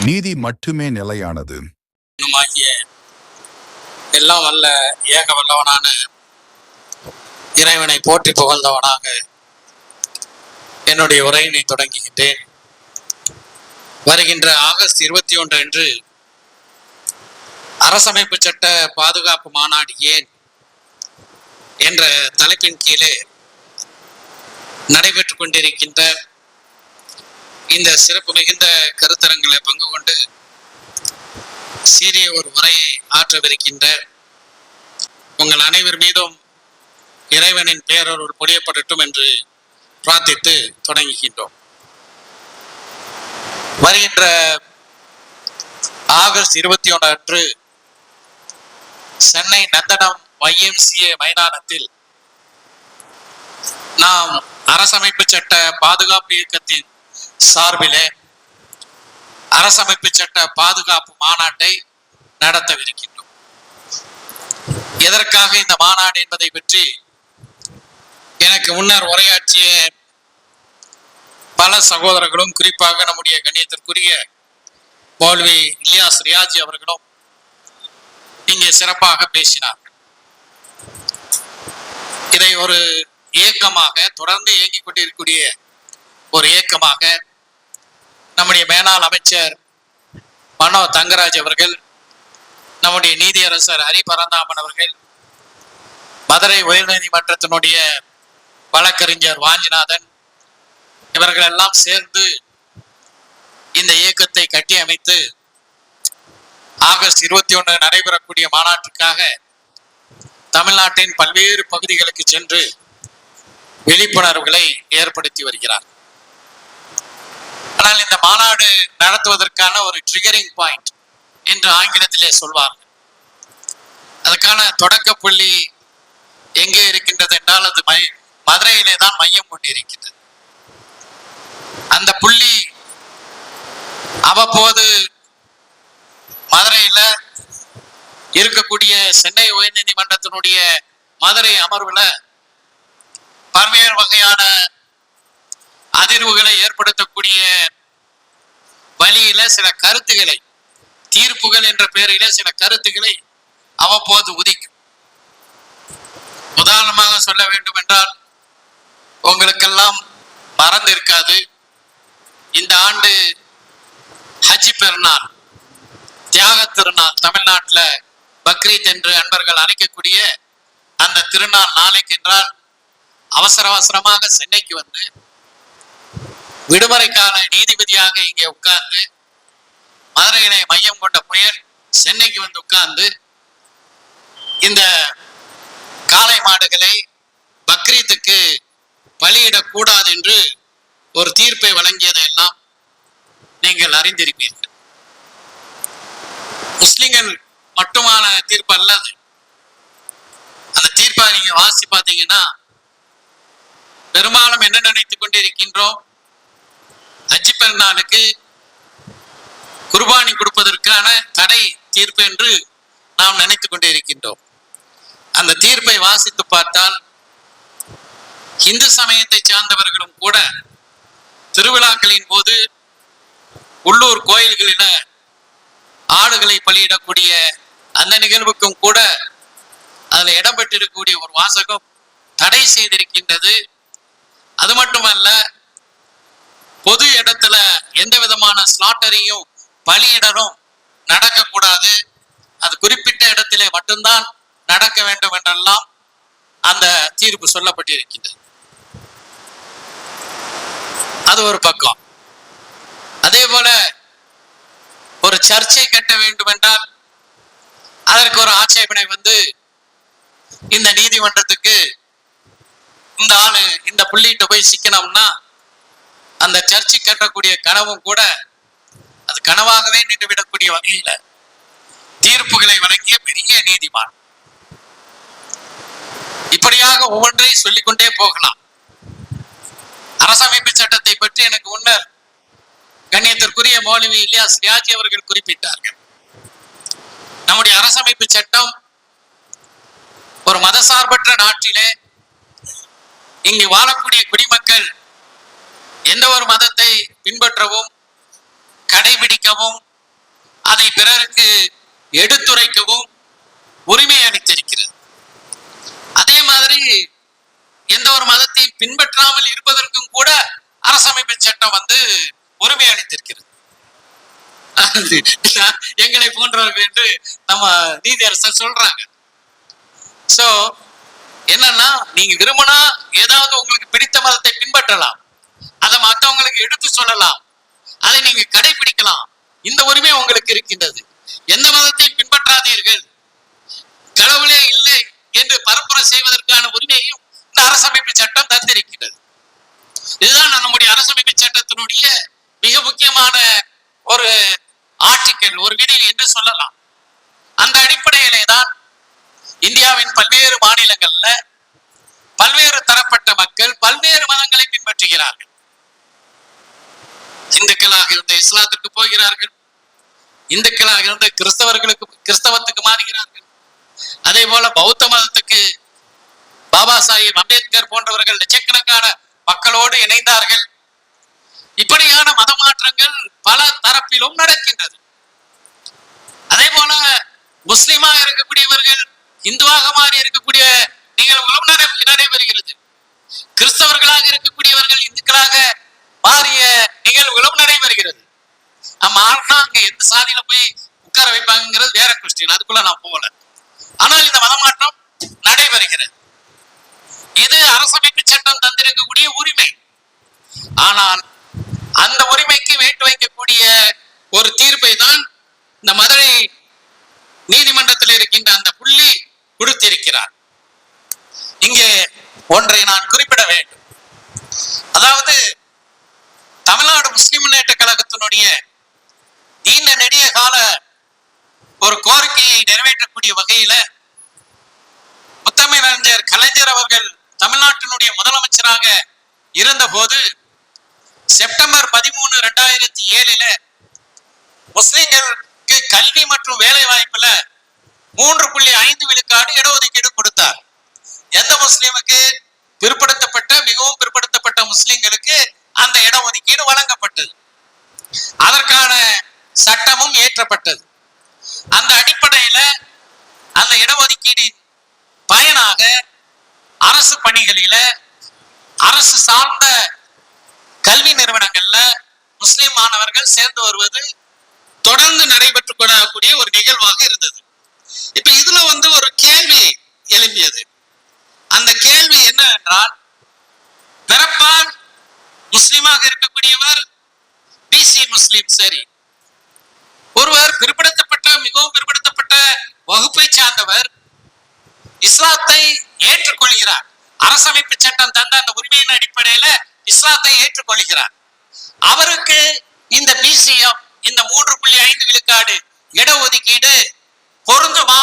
நீதி மட்டுமே நிலையானது. எல்லாம் வல்ல ஏக வல்லவனான இறைவனை போற்றி புகழ்ந்தவனாக என்னுடைய உரையினை தொடங்குகின்றேன். வருகின்ற ஆகஸ்ட் 21 அன்று அரசமைப்பு சட்ட பாதுகாப்பு மாநாடு ஏன் என்ற தலைப்பின் கீழே நடைபெற்றுக் கொண்டிருக்கின்ற இந்த சிறப்பு மிகுந்த கருத்தரங்களை பங்கு கொண்டு சீரிய ஒரு உரையை ஆற்றவிருக்கின்ற உங்கள் அனைவர் மீதும் இறைவனின் பேரருள் பொழியப்படட்டும் என்று பிரார்த்தித்து தொடங்குகின்றோம். வருகின்ற ஆகஸ்ட் 21 அன்று சென்னை நந்தனம் YMCA மைதானத்தில் நாம் அரசமைப்பு சட்ட பாதுகாப்பு இயக்கத்தின் சார்பிலே அரசமைப்பு சட்ட பாதுகாப்பு மாநாட்டை நடத்தவிருக்கின்றோம். எதற்காக இந்த மாநாடு என்பதை பற்றி எனக்கு முன்னர் உரையாற்றிய பல சகோதரர்களும், குறிப்பாக நம்முடைய கண்ணியத்திற்குரிய மௌலவி இலியாஸ் ரியாஜி அவர்களும் இங்கே சிறப்பாக பேசினார்கள். இதை ஒரு இயக்கமாக தொடர்ந்து இயங்கிக் கொண்டிருக்கக்கூடிய ஒரு இயக்கமாக நம்முடைய மேலாள் அமைச்சர் மனோ தங்கராஜ் அவர்கள், நம்முடைய நீதியரசர் ஹரி பரந்தாமன் அவர்கள், மதுரை உயர்நீதிமன்றத்தினுடைய வழக்கறிஞர் வாஞ்சிநாதன் இவர்கள் எல்லாம் சேர்ந்து இந்த இயக்கத்தை கட்டி அமைத்து ஆகஸ்ட் 21 நடைபெறக்கூடிய மாநாட்டுக்காக தமிழ்நாட்டின் பல்வேறு பகுதிகளுக்கு சென்று விழிப்புணர்வுகளை ஏற்படுத்தி வருகிறார். ஆனால் இந்த மாநாடு நடத்துவதற்கான ஒரு ட்ரிகரிங் பாயிண்ட் என்று ஆங்கிலத்திலே சொல்வார்கள். அதுக்கான தொடக்க புள்ளி எங்கே இருக்கின்றது என்றால் அது மதுரையிலே தான் மையம் கொண்டிருக்கின்றது. அந்த புள்ளி அவ்வப்போது மதுரையில இருக்கக்கூடிய சென்னை உயர்நீதிமன்றத்தினுடைய மதுரை அமர்வுல பல்வேறு வகையான அதிர்வுகளை ஏற்படுத்தக்கூடிய வழியில சில கருத்துக்களை, தீர்ப்புகள் என்ற பெயரில சில கருத்துக்களை அவ்வப்போது உதிக்கும். உதாரணமாக சொல்ல வேண்டும் என்றால், உங்களுக்கெல்லாம் மறந்து இருக்காது, இந்த ஆண்டு ஹஜ் பெருநாள், தியாக திருநாள், தமிழ்நாட்டில் பக்ரீத் என்று அன்பர்கள் அழைக்கக்கூடிய அந்த திருநாள் நாளைக்கு என்றால் அவசர அவசரமாக சென்னைக்கு வந்து விடுமுறைக்கான நீதிபதியாக இங்கே உட்கார்ந்து, மதுரையினை மையம் கொண்ட புயல் சென்னைக்கு வந்து உட்கார்ந்து இந்த காளை மாடுகளை பக்ரீத்துக்கு பலியிடக்கூடாது என்று ஒரு தீர்ப்பை வழங்கியதையெல்லாம் நீங்கள் அறிந்திருப்பீர்கள். முஸ்லிம்கள் மட்டுமான தீர்ப்பு அல்லது. அந்த தீர்ப்பை நீங்க வாசி பார்த்தீங்கன்னா பெரும்பாலும் என்ன நினைத்துக் கொண்டிருக்கின்றோம், ஹஜ் பெருநாளுக்கு குர்பானி கொடுப்பதற்கான தடை தீர்ப்பு என்று நாம் நினைத்துக் கொண்டிருக்கின்றோம். அந்த தீர்ப்பை வாசித்து பார்த்தால் இந்து சமயத்தை சார்ந்தவர்களும் கூட திருவிழாக்களின் போது உள்ளூர் கோயில்களில ஆடுகளை பலியிடக்கூடிய அந்த நிகழ்வுக்கும் கூட அதில் இடம்பெற்றிருக்கக்கூடிய ஒரு வாசகம் தடை செய்திருக்கின்றது. அது மட்டுமல்ல, பொது இடத்துல எந்த விதமான ஸ்லாட்டரையும் பலியிடலும் நடக்கக்கூடாது, அது குறிப்பிட்ட இடத்திலே மட்டும்தான் நடக்க வேண்டும் என்றெல்லாம் அந்த தீர்ப்பு சொல்லப்பட்டிருக்கின்றது. அது ஒரு பக்கம். அதே போல ஒரு சர்ச்சை கட்ட வேண்டும் என்றால் அதற்கு ஒரு ஆட்சேபனை வந்து இந்த நீதிமன்றத்துக்கு இந்த ஆளு இந்த புள்ளிட்டு போய் சிக்கணும்னா அந்த சர்ச்சை கட்டக்கூடிய கனவும் கூட அது கனவாகவே நின்றுவிடக்கூடிய வகையில தீர்ப்புகளை வழங்கிய பெரிய நீதிமான். இப்படியாக ஒவ்வொன்றை சொல்லிக்கொண்டே போகலாம். அரசமைப்பு சட்டத்தை பற்றி எனக்கு முன்னர் கண்ணியத்திற்குரிய மௌலவி இலியாஸ் ரியாஜி அவர்கள் குறிப்பிட்டார்கள். நம்முடைய அரசமைப்பு சட்டம் ஒரு மதசார்பற்ற நாட்டிலே இங்கு வாழக்கூடிய குடிமக்கள் எந்த ஒரு மதத்தை பின்பற்றவும் கடைபிடிக்கவும் அதை பிறருக்கு எடுத்துரைக்கவும் உரிமை அளித்திருக்கிறது. அதே மாதிரி எந்த ஒரு மதத்தையும் பின்பற்றாமல் இருப்பதற்கும் கூட அரசமைப்பு சட்டம் உரிமை அளித்திருக்கிறது. எங்களை போன்றவர்கள் என்று நம்ம நீதியரசர் சொல்றாங்க. சோ என்னன்னா, நீங்க விரும்பினா ஏதாவது உங்களுக்கு பிடித்த மதத்தை பின்பற்றலாம், அதை மற்றவங்களுக்கு எடுத்து சொல்லலாம், அதை நீங்க கடைபிடிக்கலாம். இந்த உரிமை உங்களுக்கு இருக்கின்றது. எந்த மதத்தையும் பின்பற்றாதீர்கள், கடவுளே இல்லை என்று பரப்புரை செய்வதற்கான உரிமையையும் இந்த அரசமைப்பு சட்டம் தந்திருக்கிறது. இதுதான் நம்முடைய அரசமைப்பு சட்டத்தினுடைய மிக முக்கியமான ஒரு ஆர்டிக்கல், ஒரு விதி என்று சொல்லலாம். அந்த அடிப்படையிலே தான் இந்தியாவின் பல்வேறு மாநிலங்கள்ல பல்வேறு தரப்பட்ட மக்கள் பல்வேறு மதங்களை பின்பற்றுகிறார்கள். இந்துக்களாக இருந்த இஸ்லாத்துக்கு போகிறார்கள், இந்துக்களாக இருந்த கிறிஸ்தவத்துக்கு மாறுகிறார்கள். அதே போல பௌத்த மதத்துக்கு பாபா சாஹிப் அம்பேத்கர் போன்றவர்கள் லட்சக்கணக்கான மக்களோடு இணைந்தார்கள். இப்படியான மத மாற்றங்கள் பல தரப்பிலும் நடக்கின்றது. அதே போல முஸ்லிமாக இருக்கக்கூடியவர்கள் இந்துவாக மாறி இருக்கக்கூடிய நிகழ்வுகளும் நடைபெறுகிறது. கிறிஸ்தவர்களாக இருக்கக்கூடியவர்கள் இந்துக்களாக மாறிய நிகழ்வுகளும் நடைபெறுகிறது. நம்ம அங்க எந்த சாதியில போய் உட்கார வைப்பாங்கிறது வேற கொஸ்டின், அதுக்குள்ள நான் போகல. ஆனால் இந்த மதமாற்றம் நடைபெறுகிறது. இது அரசமைப்பு சட்டம் தந்திருக்கக்கூடிய உரிமை. ஆனால் அந்த உரிமைக்கு வேட்டு வைக்கக்கூடிய ஒரு தீர்ப்பை தான் இந்த மதுரை நீதிமன்றத்தில் இருக்கின்ற அந்த புள்ளி கொடுத்திருக்கிறார். இங்கே ஒன்றை நான் குறிப்பிட வேண்டும். அதாவது தமிழ்நாடு முஸ்லிம் முன்னேற்ற கழகத்தினுடைய நீண்ட நெடிய கால ஒரு கோரிக்கையை நிறைவேற்றக்கூடிய வகையில முத்தமிழறிஞர் கலைஞர் அவர்கள் தமிழ்நாட்டினுடைய முதலமைச்சராக இருந்த போது செப்டம்பர் 13, 2007 முஸ்லிம்களுக்கு கல்வி மற்றும் வேலை வாய்ப்புல 3.5 விழுக்காடு இடஒதுக்கீடு கொடுத்தார். எந்த முஸ்லிமுக்கு? பிற்படுத்தப்பட்ட, மிகவும் பிற்படுத்தப்பட்ட முஸ்லிம்களுக்கு அந்த இடஒதுக்கீடு வழங்கப்பட்டது. அதற்கான சட்டமும் ஏற்றப்பட்டது. அந்த அடிப்படையில அந்த இடஒதுக்கீடின் பயனாக அரசு பணிகளில, அரசு சார்ந்த கல்வி நிறுவனங்கள்ல முஸ்லிம் மாணவர்கள் சேர்ந்து வருவது தொடர்ந்து நடைபெற்று கொள்ளக்கூடிய ஒரு நிகழ்வாக இருந்தது. இப்ப இதுல ஒரு கேள்வி எழும்பியது. அந்த கேள்வி என்ன என்றால், பிறப்பால் முஸ்லிமாக இருக்கக்கூடியவர் பிசி முஸ்லிம் சரி, ஒருவர் பிற்படுத்தப்பட்ட, மிகவும் பிற்படுத்தப்பட்ட வகுப்பை சார்ந்தவர் இஸ்லாத்தை ஏற்றுக்கொள்கிறார். அரசமைப்பு சட்டம் தந்த அந்த உரிமையின் அடிப்படையில இஸ்லாத்தை ஏற்றுக்கொள்கிறார். அவருக்கு இந்த பிசிஎம், இந்த 3.5 விழுக்காடு இடஒதுக்கீடு பொருந்துமா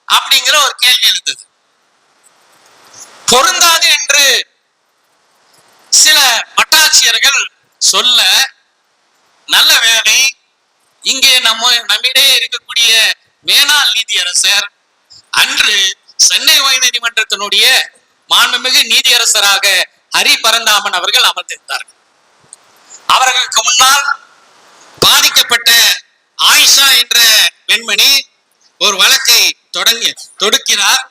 அப்படிங்கிற ஒரு கேள்வி எழுந்தது. பொருந்தாது என்று சில வட்டாட்சியர்கள் சொல்ல, நல்ல வேளை இங்கே நம்மிடையே இருக்கக்கூடிய மேனாள் நீதியரசர் அன்று சென்னை உயர்நீதிமன்றத்தினுடைய மாண்புமிகு நீதியரசராக ஹரி பரந்தாமன் அவர்கள் அமர்ந்திருந்தார்கள். அவர்களுக்கு முன்னால் பாதிக்கப்பட்ட ஆயிஷா என்ற பெண்மணி ஒரு வழக்கை தொடுக்கிறார்.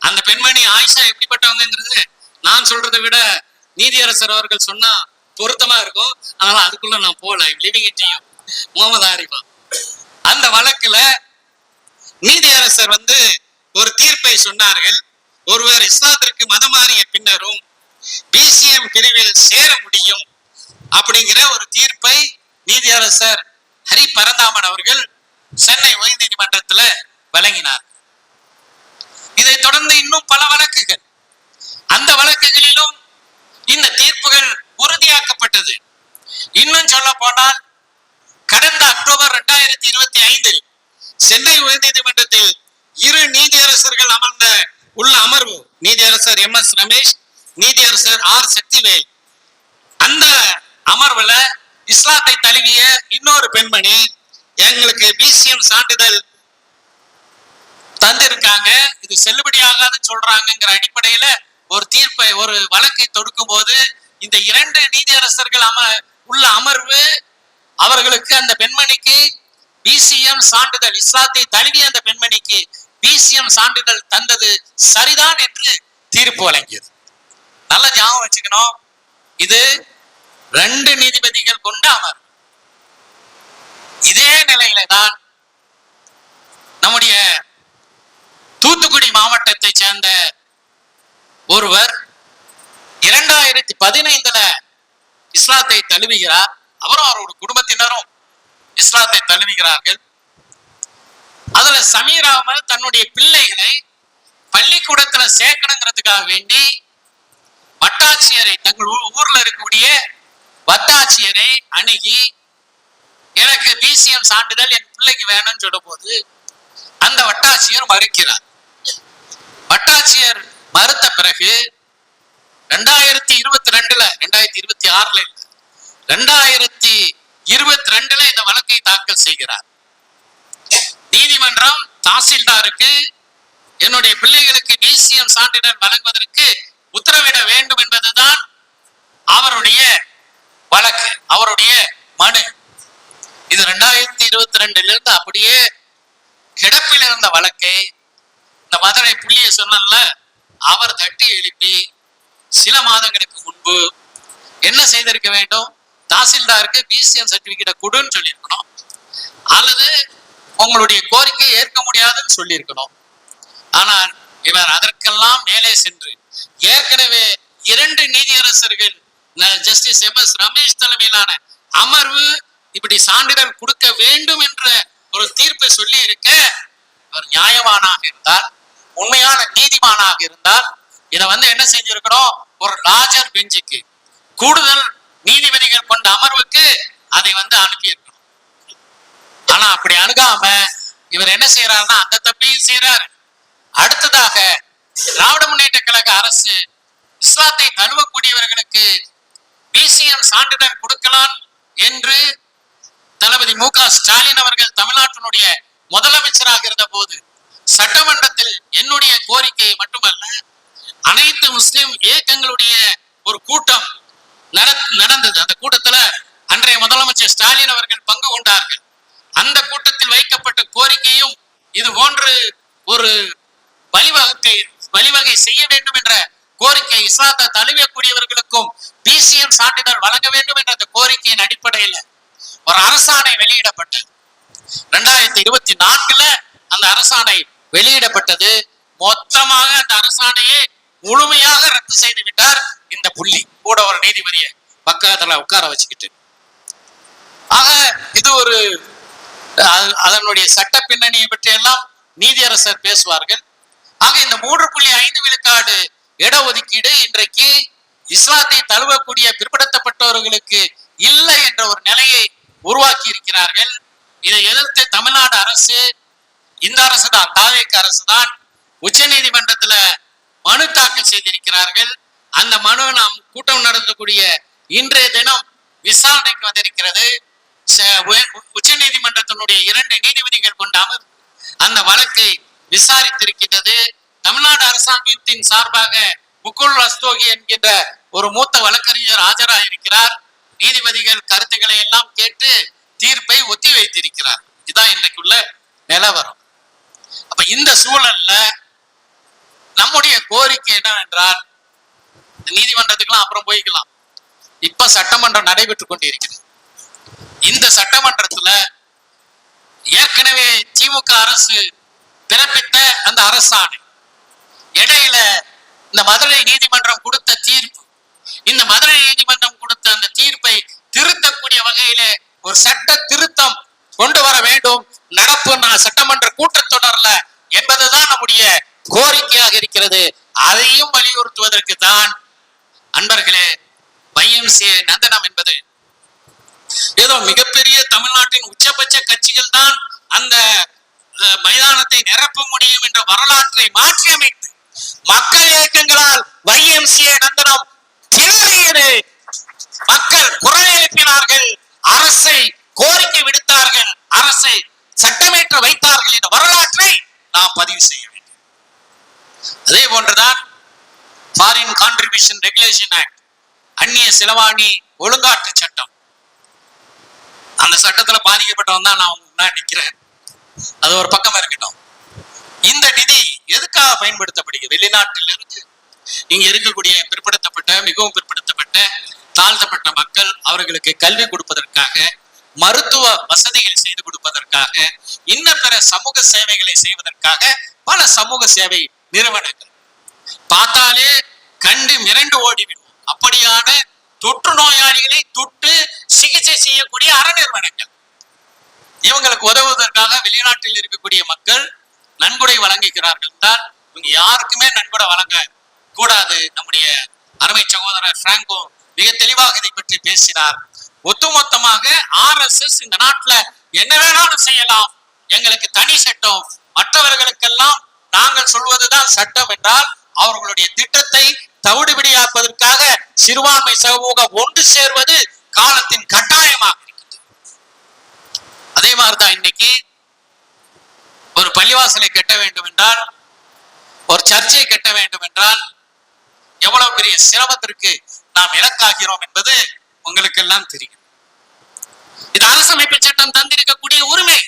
அந்த பெண்மணி ஆயிஷா எப்படிப்பட்டவங்கிறது நான் சொல்றதை விட நீதியரசர் அவர்கள் சொன்னா பொருத்தமா இருக்கும். அதனால அதுக்குள்ள நான் போல முகமது ஆரிஃபா. அந்த வழக்குல நீதியரசர் ஒரு தீர்ப்பை சொன்னார்கள். ஒருவர் இஸ்லாத்திற்கு மதம் மாறிய பின்னரும் பிசிஎம் பிரிவில் சேர முடியும் அப்படிங்கிற ஒரு தீர்ப்பை நீதியரசர் ஹரி பரந்தாமன் அவர்கள் சென்னை உயர் நீதிமன்றத்தில் வழங்கினார். இதை தொடர்ந்து இன்னும் பல வழக்குகள், அந்த வழக்குகளிலும் இந்த தீர்ப்புகள் உறுதியாக்கப்பட்டது. இன்னும் சொல்ல போனால் கடந்த அக்டோபர் 2025 சென்னை உயர் நீதிமன்றத்தில் 2 நீதியரசர்கள் அமர்ந்த அமர்வு, நீதியரசர் MS ரமேஷ், நீதியரசர் R சக்திவேல், அந்த அமர்வுல இஸ்லாத்தை தழுவிய இன்னொரு பெண்மணி எங்களுக்கு பிசிஎம் சான்றிதழ் தந்திருக்காங்க, இது செல்லுபடியாகாதுன்னு சொல்றாங்கிற அடிப்படையில ஒரு தீர்ப்பை, ஒரு வழக்கை தொடுக்கும் போது இந்த 2 நீதியரசர்கள் அமர்வு அவர்களுக்கு, அந்த பெண்மணிக்கு பிசிஎம் சான்றிதழ், இஸ்லாத்தை தழுவிய அந்த பெண்மணிக்கு பிசிஎம் சான்றிதழ் தந்தது சரிதான் என்று தீர்ப்பு வழங்கியது. நல்ல ஞாபகம் வச்சுக்கணும், இது 2 நீதிபதிகள் கொண்ட அமர்வு. இதே நிலையில தான் நம்முடைய தூத்துக்குடி மாவட்டத்தை சேர்ந்த ஒருவர் 2015 இஸ்லாத்தை தழுவுகிறார். அவரும் அவருடைய குடும்பத்தினரும் இஸ்லாத்தை தழுவுகிறார்கள். அதுல சமீர் அகமது தன்னுடைய பிள்ளைகளை பள்ளிக்கூடத்துல சேர்க்கணுங்கிறதுக்காக வேண்டி வட்டாட்சியரை, தங்கள் ஊர்ல இருக்கக்கூடிய வட்டாட்சியரை அணுகி எனக்கு பிசிஎம் சான்றிதழ் என் பிள்ளைக்கு வேணும்னு சொல்லும் போது அந்த வட்டாட்சியர் மறுக்கிறார். வட்டாட்சியர் மறுத்த பிறகு 2022 2026 2022 இந்த வழக்கை தாக்கல் செய்கிறார். நீதிமன்றம் தாசில்தாருக்கு என்னுடைய பிள்ளைகளுக்கு பிசிஎம் சான்றிதழ் வழங்குவதற்கு உத்தரவிட வேண்டும் என்பதுதான் அவருடைய வழக்கு, அவருடைய மனு. இது 2022 அப்படியே கிடப்பில் இருந்த வழக்கை இந்த மதுரை புள்ளிய சொன்னல அவர் தட்டி எழுப்பி சில மாதங்களுக்கு முன்பு என்ன செய்திருக்க வேண்டும், தாசில்தாருக்கு பிசிஎம் சர்டிபிகேட் கொடுன்னு சொல்லியிருக்கணும், அல்லது உங்களுடைய கோரிக்கை ஏற்க முடியாதுன்னு சொல்லியிருக்கணும். ஆனால் இவர் அதற்கெல்லாம் மேலே சென்று ஏற்கனவே 2 நீதியரசர்கள் ஜஸ்டிஸ் MS ரமேஷ் தலைமையிலான அமர்வு இப்படி சான்றிதழ் கொடுக்க வேண்டும் என்ற ஒரு தீர்ப்பை சொல்லி இருக்க, ஒரு நியாயமானாக இருந்தால், உண்மையான நீதிமானாக இருந்தால் இதை என்ன செஞ்சிருக்கணும், ஒரு லார்ஜர் பெஞ்சுக்கு, கூடுதல் நீதிபதிகள் கொண்ட அமர்வுக்கு அதை அனுப்பி இருக்கணும். ஆனா அப்படி அணுகாம இவர் என்ன செய்யறாருன்னா அந்த தப்பையும் செய்யறாரு. அடுத்ததாக திராவிட முன்னேற்ற கழக அரசு இஸ்லாத்தை தழுவக்கூடியவர்களுக்கு பிசிஎம் சான்றிதழ் கொடுக்கலாம் என்று தளபதி மு க ஸ்டாலின் அவர்கள் தமிழ்நாட்டினுடைய முதலமைச்சராக இருந்த போது சட்டமன்றத்தில் என்னுடைய கோரிக்கையை மட்டுமல்ல, அனைத்து முஸ்லிம் இயக்கங்களுடைய ஒரு கூட்டம் நடந்தது. அந்த கூட்டத்துல அன்றைய முதலமைச்சர் ஸ்டாலின் அவர்கள் பங்கு கொண்டார்கள். அந்த கூட்டத்தில் வைக்கப்பட்ட கோரிக்கையும் இது போன்று ஒரு வழிவகை செய்ய வேண்டும் என்ற கோரிக்கை, இஸ்லாத்தை தழுவக்கூடியவர்களுக்கும் பிசிஎம் சான்றிதழ் வழங்க வேண்டும் என்ற அந்த கோரிக்கையின் அடிப்படையில் ஒரு அரசாணை வெளியிடப்பட்டது. 2024 அந்த அரசாணை வெளியிடப்பட்டது. மொத்தமாக அந்த அரசாணையை முழுமையாக ரத்து செய்து விட்டார் இந்த புள்ளி, கூட ஒரு நீதிபதியை பக்கத்துல உட்கார வச்சுக்கிட்டு. ஆக இது ஒரு அதனுடைய சட்ட பின்னணியை பற்றி எல்லாம் நீதியரசர் பேசுவார்கள். ஆக இந்த 3.5 விழுக்காடு இடஒதுக்கீடு இன்றைக்கு இஸ்லாத்தை தழுவக்கூடிய பிற்படுத்தப்பட்டவர்களுக்கு இல்லை என்ற ஒரு நிலையை உருவாக்கி இருக்கிறார்கள். இதை எதிர்த்து தமிழ்நாடு அரசு, இந்த அரசு தான், தாவேக அரசு தான் உச்ச நீதிமன்றத்துல மனு தாக்கல் செய்திருக்கிறார்கள். அந்த மனு நாம் கூட்டம் நடத்தக்கூடிய இன்றைய தினம் விசாரணைக்கு வந்திருக்கிறது. உச்ச நீதிமன்றத்தினுடைய 2 நீதிபதிகள் கொண்ட அமர்வு அந்த வழக்கை விசாரித்திருக்கிறது. தமிழ்நாடு அரசாங்கத்தின் சார்பாக முகுல் ரஸ்தோகி என்கின்ற ஒரு மூத்த வழக்கறிஞர் ஆஜராயிருக்கிறார். நீதிபதிகள் கருத்துக்களை எல்லாம் கேட்டு தீர்ப்பை ஒத்தி வைத்திருக்கிறார். இதுதான் இன்றைக்குள்ள நிலவரம். அப்ப இந்த சூழல்ல நம்முடைய கோரிக்கை என்னவென்றால், நீதிமன்றத்துக்கெல்லாம் அப்புறம் போய்க்கலாம், இப்ப சட்டமன்றம் நடைபெற்றுக் கொண்டிருக்கிறது. இந்த சட்டமன்றத்துல ஏற்கனவே திமுக அரசு பிறப்பித்த அந்த அரசாணை, இடையில இந்த மதுரை நீதிமன்றம் கொடுத்த தீர்ப்பு, இந்த மதுரை நீதிமன்றம் கொடுத்த அந்த தீர்ப்பை திருத்தக்கூடிய வகையில ஒரு சட்ட திருத்தம் கொண்டு வர வேண்டும் நடப்பு சட்டமன்ற கூட்டத்தொடர்ல என்பதுதான் நம்முடைய கோரிக்கையாக இருக்கிறது. அதையும் வலியுறுத்துவதற்கு தான் அன்பர்களே YMCA நந்தனம் என்பது ஏதோ மிகப்பெரிய தமிழ்நாட்டின் உச்சபட்ச கட்சிகள் தான் அந்த மைதானத்தை நிரப்ப முடியும் என்ற வரலாற்றை மாற்றி அமைத்து மக்கள் இயக்கங்களால் YMCA நந்தனம் தேவையது. மக்கள் குரல் எழுப்பினார்கள், அரசை கோரிக்கை விடுத்தார்கள், அரசை சட்டமேற்ற வைத்தார்கள் என்ற வரலாற்றை நாம் பதிவு செய்ய வேண்டும். அதே போன்றுதான் ஃபாரின் கான்ட்ரிபியூஷன் ரெகுலேஷன் ஆக்ட், அந்நிய செலவாணி ஒழுங்காற்று சட்டம், அந்த சட்டத்துல பாதிக்கப்பட்டவன் தான் நான் முன்னாடி நிக்கிறேன். அது ஒரு பக்கம் இருக்கட்டும். இந்த நிதி எதுக்காக பயன்படுத்தப்படுகிறது? வெளிநாட்டிலிருந்து இங்க இருக்கக்கூடிய பிற்படுத்தப்பட்ட, மிகவும் பிற்படுத்தப்பட்ட, தாழ்த்தப்பட்ட மக்கள் அவர்களுக்கு கல்வி கொடுப்பதற்காக, மருத்துவ வசதிகள் செய்து கொடுப்பதற்காக, இன்ன பிற சமூக சேவைகளை செய்வதற்காக பல சமூக சேவை நிறுவனங்கள் பார்த்தாலே கண்டு மிரண்டு ஓடிவிடும். அப்படியான தொற்று நோயாளிகளை தொட்டு சிகிச்சை செய்யக்கூடிய அறநிறுவனங்கள், இவங்களுக்கு உதவுவதற்காக வெளிநாட்டில் இருக்கக்கூடிய மக்கள் நன்கொடை வழங்குகிறார்கள் என்றால் இவங்க யாருக்குமே நன்கொடை வழங்க கூடாது. நம்முடைய அருமை சகோதரர் பிராங்கோ மிக தெளிவாக இதை பற்றி பேசினார். ஒட்டுமொத்தமாக RSS இந்த நாட்டுல என்ன வேணாலும் செய்யலாம், எங்களுக்கு தனி சட்டம், மற்றவர்களுக்கெல்லாம் நாங்கள் சொல்வதுதான் சட்டம் என்றால் அவர்களுடைய திட்டத்தை தவிடுபிடியாப்பதற்காக சிறுபான்மை சமூகம் ஒன்று சேர்வது காலத்தின் கட்டாயமாக இருக்கிறது. அதே மாதிரிதான் இன்னைக்கு ஒரு பள்ளிவாசலை கட்ட வேண்டும் என்றால், ஒரு சர்ச்சை கட்ட வேண்டும் என்றால் எவ்வளவு பெரிய சிரமத்திற்கு நாம் இலக்காகிறோம் என்பது உங்களுக்கு எல்லாம் தெரியும். இது அரசமைப்பு சட்டம் தந்திருக்கக்கூடிய உரிமை.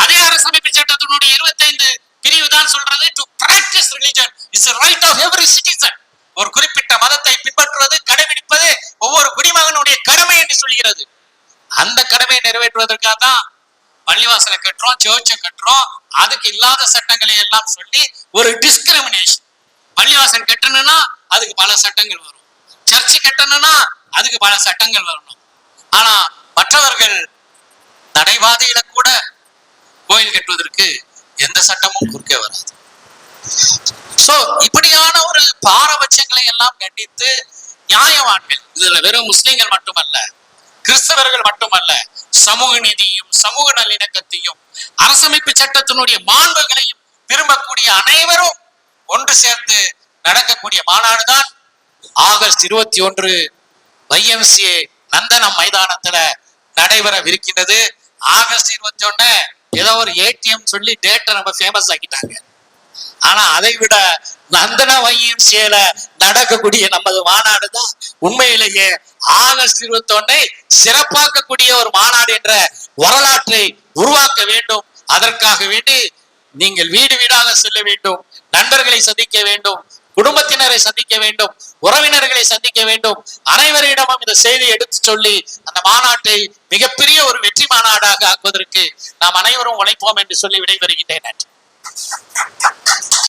அதே அரசமைப்பு சட்டத்தினுடைய 25 பிரிவு தான் சொல்றது, to practise religion is a right of every citizen. ஒரு குறிப்பிட்ட மதத்தை பின்பற்றுவது, கடைபிடிப்பது ஒவ்வொரு குடிமகனுடைய கடமை என்று சொல்கிறது. அந்த கடமையை நிறைவேற்றுவதற்காக தான் பள்ளிவாசலை கட்டுறோம், சர்ச்சை கட்டுறோம். அதுக்கு இல்லாத சட்டங்களை எல்லாம் சொல்லி ஒரு டிஸ்கிரிமினேஷன். பள்ளிவாசல் கட்டணும்னா அதுக்கு பல சட்டங்கள் வரும், சர்ச்சை கட்டணும்னா அதுக்கு பல சட்டங்கள் வரணும். ஆனா மற்றவர்கள் நடைபாதையில கூட கோயில் கட்டுவதற்கு எந்த சட்டமும் குறுக்கே வராது. சோ இப்படியான ஒரு பாரபட்சங்களை எல்லாம் கண்டித்து நியாயவான்கள், இதுல வெறும் முஸ்லிம்கள் மட்டுமல்ல, கிறிஸ்தவர்கள் மட்டுமல்ல, சமூக நீதியும் சமூக நல்லிணக்கத்தையும் அரசமைப்பு சட்டத்தினுடைய மாண்புகளையும் விரும்பக்கூடிய அனைவரும் ஒன்று சேர்த்து நடக்கக்கூடிய மாநாடுதான் ஆகஸ்ட் 21 YMCA நந்தனம் மைதானத்துல நடைபெறவிருக்கின்றது. ஆகஸ்ட் 21 ஏதோ ஒரு ATM சொல்லி டேட்டை நம்ம ஃபேமஸ் ஆக்கிட்டாங்க. ஆனா அதை விட நந்தன YMCAல நடக்கக்கூடிய நமது மாநாடு தான் உண்மையிலேயே ஆகஸ்ட் 21 சிறப்பாக்கக்கூடிய ஒரு மாநாடு என்ற வரலாற்றை உருவாக்க வேண்டும். அதற்காக வேண்டி நீங்கள் வீடு வீடாக செல்ல வேண்டும், நண்பர்களை சந்திக்க வேண்டும், குடும்பத்தினரை சந்திக்க வேண்டும், உறவினர்களை சந்திக்க வேண்டும். அனைவரிடமும் இந்த செய்தியை எடுத்து சொல்லி அந்த மாநாட்டை மிகப்பெரிய ஒரு வெற்றி மாநாடாக ஆக்குவதற்கு நாம் அனைவரும் உழைப்போம் என்று சொல்லி விடைபெறுகின்றேன். நன்றி.